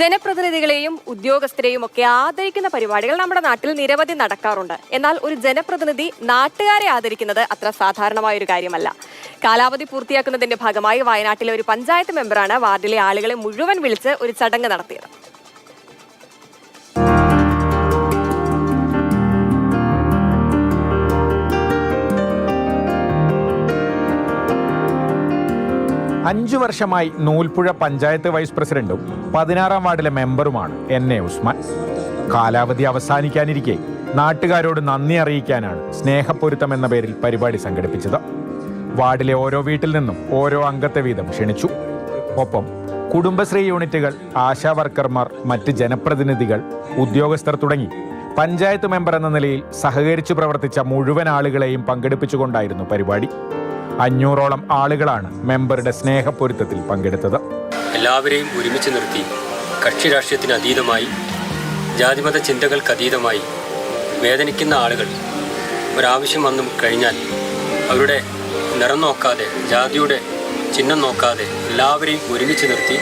ജനപ്രതിനിധികളെയും ഉദ്യോഗസ്ഥരെയും ഒക്കെ ആദരിക്കുന്ന പരിപാടികൾ നമ്മുടെ നാട്ടിൽ നിരവധി നടക്കാറുണ്ട്. എന്നാൽ ഒരു ജനപ്രതിനിധി നാട്ടുകാരെ ആദരിക്കുന്നത് അത്ര സാധാരണമായ ഒരു കാര്യമല്ല. കാലാവധി പൂർത്തിയാക്കുന്നതിന്റെ ഭാഗമായി വയനാട്ടിലെ ഒരു പഞ്ചായത്ത് മെമ്പറാണ് വാർഡിലെ ആളുകളെ മുഴുവൻ വിളിച്ച് ഒരു ചടങ്ങ് നടത്തിയത്. അഞ്ചു വർഷമായി നൂൽപ്പുഴ പഞ്ചായത്ത് വൈസ് പ്രസിഡന്റും 16-ാം വാർഡിലെ മെമ്പറുമാണ് NA ഉസ്മാൻ. കാലാവധി അവസാനിക്കാനിരിക്കെ നാട്ടുകാരോട് നന്ദി അറിയിക്കാനാണ് സ്നേഹപ്പൊരുത്തം എന്ന പേരിൽ പരിപാടി സംഘടിപ്പിച്ചത്. വാർഡിലെ ഓരോ വീട്ടിൽ നിന്നും ഓരോ അംഗത്തെ വീതം ക്ഷണിച്ചു. ഒപ്പം കുടുംബശ്രീ യൂണിറ്റുകൾ, ആശാ വർക്കർമാർ, മറ്റ് ജനപ്രതിനിധികൾ, ഉദ്യോഗസ്ഥർ തുടങ്ങി പഞ്ചായത്ത് മെമ്പർ എന്ന നിലയിൽ സഹകരിച്ചു പ്രവർത്തിച്ച മുഴുവൻ ആളുകളെയും പങ്കെടുപ്പിച്ചുകൊണ്ടായിരുന്നു പരിപാടി. 500ഓളം ആളുകളാണ് മെമ്പറുടെ സ്നേഹപ്പൊരുത്തത്തിൽ പങ്കെടുത്തത്. എല്ലാവരെയും ഒരുമിച്ച് നിർത്തി കക്ഷി രാഷ്ട്രീയത്തിന് അതീതമായി, ജാതിമത ചിന്തകൾക്ക് അതീതമായി വേദനിക്കുന്ന ആളുകൾ ഒരാവശ്യം വന്നു കഴിഞ്ഞാൽ അവരുടെ നിറം നോക്കാതെ, ജാതിയുടെ ചിഹ്നം നോക്കാതെ എല്ലാവരെയും ഒരുമിച്ച് നിർത്തി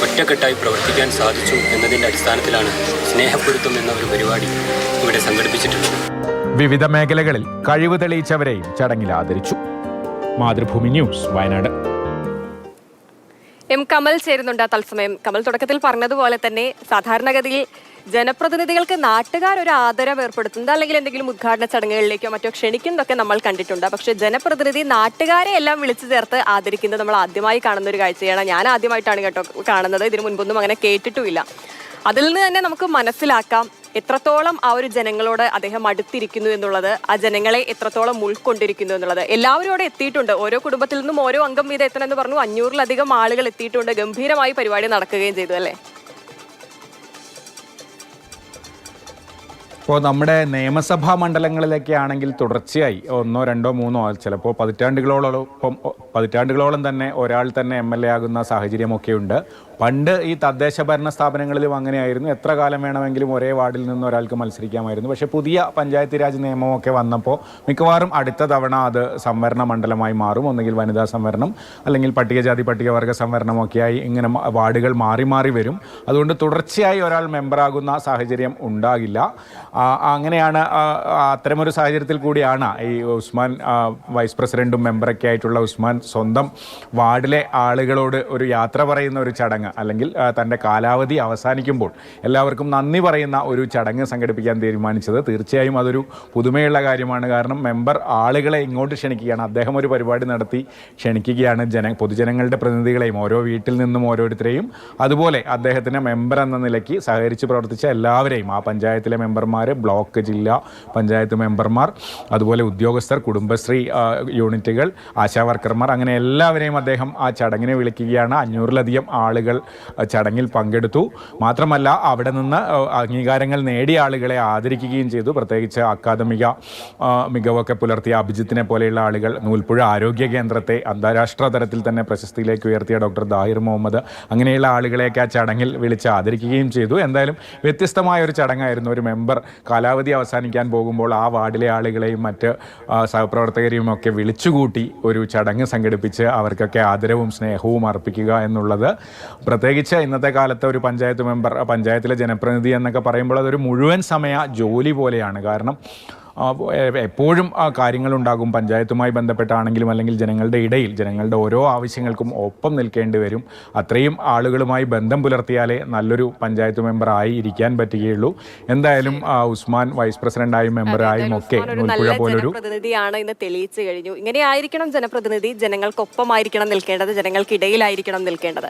ഒറ്റക്കെട്ടായി പ്രവർത്തിക്കാൻ സാധിച്ചു എന്നതിൻ്റെ അടിസ്ഥാനത്തിലാണ് സ്നേഹപ്പൊരുത്തം എന്ന ഒരു പരിപാടി ഇവിടെ സംഘടിപ്പിച്ചിട്ടുള്ളത്. വിവിധ മേഖലകളിൽ കഴിവ് തെളിയിച്ചവരെയും ചടങ്ങിൽ ആദരിച്ചു. മാതൃഭൂമി ന്യൂസ്, വയനാട്. കമൽ ചേരുന്നുണ്ട് തത്സമയം. കമൽ തുടക്കത്തിൽ പറഞ്ഞതുപോലെ തന്നെ സാധാരണഗതിയിൽ ജനപ്രതിനിധികൾക്ക് നാട്ടുകാർ ഒരു ആദരവ് ഏർപ്പെടുത്തുന്നത് അല്ലെങ്കിൽ എന്തെങ്കിലും ഉദ്ഘാടന ചടങ്ങുകളിലേക്കോ മറ്റോ ക്ഷണിക്കുന്നതൊക്കെ നമ്മൾ കണ്ടിട്ടുണ്ട്. പക്ഷെ ജനപ്രതിനിധി നാട്ടുകാരെ എല്ലാം വിളിച്ചു ചേർത്ത് ആദരിക്കുന്നത് നമ്മൾ ആദ്യമായി കാണുന്ന ഒരു കാഴ്ചയാണ്. ഞാൻ ആദ്യമായിട്ടാണ് കേട്ടോ കാണുന്നത്. ഇതിനു മുൻപൊന്നും അങ്ങനെ കേട്ടിട്ടുമില്ല. അതിൽ നിന്ന് തന്നെ നമുക്ക് മനസ്സിലാക്കാം എത്രത്തോളം ആ ഒരു ജനങ്ങളോട് അദ്ദേഹം അടുത്തിരിക്കുന്നു എന്നുള്ളത്, ആ ജനങ്ങളെ എത്രത്തോളം ഉൾക്കൊണ്ടിരിക്കുന്നു എന്നുള്ളത്. എല്ലാവരും അവിടെ എത്തിയിട്ടുണ്ട്. ഓരോ കുടുംബത്തിൽ നിന്നും ഓരോ അംഗം വീതം എത്തണമെന്ന് പറഞ്ഞു. 500-ലധികം ആളുകൾ എത്തിയിട്ടുണ്ട്. ഗംഭീരമായി പരിപാടി നടക്കുകയും ചെയ്തു അല്ലേ? ഇപ്പോൾ നമ്മുടെ നിയമസഭാ മണ്ഡലങ്ങളിലൊക്കെ ആണെങ്കിൽ തുടർച്ചയായി 1, 2, 3 ചിലപ്പോൾ പതിറ്റാണ്ടുകളോളം തന്നെ ഒരാൾ തന്നെ MLA ആകുന്ന സാഹചര്യമൊക്കെയുണ്ട്. പണ്ട് ഈ തദ്ദേശ ഭരണ സ്ഥാപനങ്ങളിലും അങ്ങനെയായിരുന്നു. എത്ര കാലം വേണമെങ്കിലും ഒരേ വാർഡിൽ നിന്ന് ഒരാൾക്ക് മത്സരിക്കാമായിരുന്നു. പക്ഷേ പുതിയ പഞ്ചായത്ത് രാജ് നിയമമൊക്കെ വന്നപ്പോൾ മിക്കവാറും അടുത്ത തവണ അത് സംവരണ മണ്ഡലമായി മാറും. ഒന്നുകിൽ വനിതാ സംവരണം, അല്ലെങ്കിൽ പട്ടികജാതി പട്ടികവർഗ സംവരണമൊക്കെയായി ഇങ്ങനെ വാർഡുകൾ മാറി മാറി വരും. അതുകൊണ്ട് തുടർച്ചയായി ഒരാൾ മെമ്പറാകുന്ന സാഹചര്യം ഉണ്ടാകില്ല. അങ്ങനെയാണ്, അത്തരമൊരു സാഹചര്യത്തിൽ കൂടിയാണ് ഈ ഉസ്മാൻ വൈസ് പ്രസിഡന്റും മെമ്പറൊക്കെ ആയിട്ടുള്ള ഉസ്മാൻ സ്വന്തം വാർഡിലെ ആളുകളോട് ഒരു യാത്ര പറയുന്ന ഒരു ചടങ്ങ്, അല്ലെങ്കിൽ തൻ്റെ കാലാവധി അവസാനിക്കുമ്പോൾ എല്ലാവർക്കും നന്ദി പറയുന്ന ഒരു ചടങ്ങ് സംഘടിപ്പിക്കാൻ തീരുമാനിച്ചത്. തീർച്ചയായും അതൊരു പുതുമയുള്ള കാര്യമാണ്. കാരണം മെമ്പർ ആളുകളെ ഇങ്ങോട്ട് ക്ഷണിക്കുകയാണ്. അദ്ദേഹം ഒരു പരിപാടി നടത്തി ക്ഷണിക്കുകയാണ് പൊതുജനങ്ങളുടെ പ്രതിനിധികളെയും ഓരോ വീട്ടിൽ നിന്നും ഓരോരുത്തരെയും. അതുപോലെ അദ്ദേഹത്തിന് മെമ്പർ എന്ന നിലയ്ക്ക് സഹകരിച്ച് പ്രവർത്തിച്ച എല്ലാവരെയും, ആ പഞ്ചായത്തിലെ മെമ്പർമാർ, ബ്ലോക്ക്, ജില്ലാ പഞ്ചായത്ത് മെമ്പർമാർ, അതുപോലെ ഉദ്യോഗസ്ഥർ, കുടുംബശ്രീ യൂണിറ്റുകൾ, ആശാ വർക്കർമാർ, അങ്ങനെ എല്ലാവരെയും അദ്ദേഹം ആ ചടങ്ങിനെ വിളിക്കുകയാണ്. 500-ലധികം ആളുകൾ ചടങ്ങിൽ പങ്കെടുത്തു. മാത്രമല്ല അവിടെ നിന്ന് അംഗീകാരങ്ങൾ നേടിയ ആളുകളെ ആദരിക്കുകയും ചെയ്തു. പ്രത്യേകിച്ച് അക്കാദമിക മികവൊക്കെ പുലർത്തിയ അഭിജിത്തിനെ പോലെയുള്ള ആളുകൾ, നൂൽപ്പുഴ ആരോഗ്യ കേന്ദ്രത്തെ അന്താരാഷ്ട്ര തലത്തിൽ തന്നെ പ്രശസ്തിയിലേക്ക് ഉയർത്തിയ ഡോക്ടർ ദാഹിർ മുഹമ്മദ്, അങ്ങനെയുള്ള ആളുകളെയൊക്കെ ആ ചടങ്ങിൽ വിളിച്ച് ആദരിക്കുകയും ചെയ്തു. എന്തായാലും വ്യത്യസ്തമായ ഒരു ചടങ്ങായിരുന്നു. ഒരു മെമ്പർ കാലാവധി അവസാനിക്കാൻ പോകുമ്പോൾ ആ വാർഡിലെ ആളുകളെയും മറ്റ് സഹപ്രവർത്തകരെയും ഒക്കെ വിളിച്ചുകൂട്ടി ഒരു ചടങ്ങ് സംഘടിപ്പിച്ച് അവർക്കൊക്കെ ആദരവും സ്നേഹവും അർപ്പിക്കുക എന്നുള്ളത്, പ്രത്യേകിച്ച് ഇന്നത്തെ കാലത്ത് ഒരു പഞ്ചായത്ത് മെമ്പർ, പഞ്ചായത്തിലെ ജനപ്രതിനിധി എന്നൊക്കെ പറയുമ്പോൾ അതൊരു മുഴുവൻ സമയ ജോലി പോലെയാണ്. കാരണം എപ്പോഴും കാര്യങ്ങളുണ്ടാകും. പഞ്ചായത്തുമായി ബന്ധപ്പെട്ടാണെങ്കിലും അല്ലെങ്കിൽ ജനങ്ങളുടെ ഇടയിൽ ജനങ്ങളുടെ ഓരോ ആവശ്യങ്ങൾക്കും ഒപ്പം നിൽക്കേണ്ടി വരും. അത്രയും ആളുകളുമായി ബന്ധം പുലർത്തിയാലേ നല്ലൊരു പഞ്ചായത്ത് മെമ്പറായി ഇരിക്കാൻ പറ്റുകയുള്ളൂ. എന്തായാലും ഉസ്മാൻ വൈസ് പ്രസിഡന്റായും മെമ്പറായും ഒക്കെ നൂൽപ്പുഴ പോലൊരു പ്രതിനിധിയാണ് ഇന്ന് തെളിയിച്ചു കഴിഞ്ഞു. ഇങ്ങനെ ആയിരിക്കണം ജനപ്രതിനിധി. ജനങ്ങൾക്കൊപ്പമായിരിക്കണം നിൽക്കേണ്ടത്, ജനങ്ങൾക്കിടയിലായിരിക്കണം നിൽക്കേണ്ടത്.